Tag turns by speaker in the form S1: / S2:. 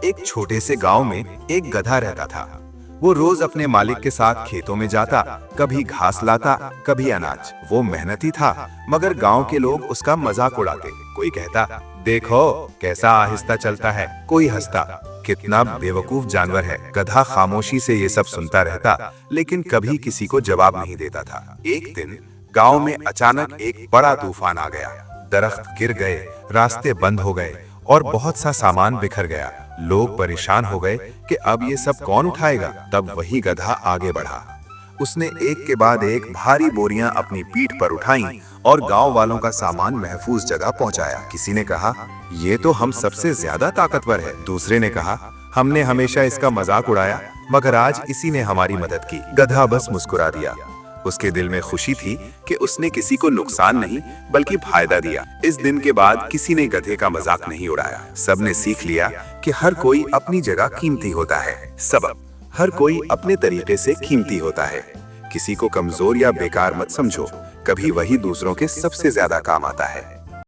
S1: एक छोटे से गांव में एक गधा रहता था। वो रोज अपने मालिक के साथ खेतों में जाता, कभी घास लाता, कभी अनाज। वो मेहनती था, मगर गांव के लोग उसका मजाक उड़ाते। कोई कहता, देखो कैसा आहिस्ता चलता है। कोई हंसता, कितना बेवकूफ जानवर है। गधा खामोशी से ये सब सुनता रहता, लेकिन कभी किसी को जवाब नहीं देता था। एक दिन गांव में अचानक एक बड़ा तूफान आ गया। दरख्त गिर गए, रास्ते बंद हो गए और बहुत सा सामान बिखर गया। लोग परेशान हो गए कि अब ये सब कौन उठाएगा। तब वही गधा आगे बढ़ा। उसने एक के बाद एक भारी बोरियां अपनी पीठ पर उठाईं और गांव वालों का सामान महफूज जगह पहुंचाया। किसी ने कहा, ये तो हम सबसे ज्यादा ताकतवर है। दूसरे ने कहा, हमने हमेशा इसका मजाक उड़ाया, मगर आज इसी ने हमारी मदद की। गधा बस मुस्कुरा दिया। उसके दिल में खुशी थी कि उसने किसी को नुकसान नहीं बल्कि फायदा दिया। इस दिन के बाद किसी ने गधे का मजाक नहीं उड़ाया। सबने सीख लिया कि हर कोई अपनी जगह कीमती होता है। सबक, हर कोई अपने तरीके से कीमती होता है। किसी को कमजोर या बेकार मत समझो, कभी वही दूसरों के सबसे ज्यादा काम आता है।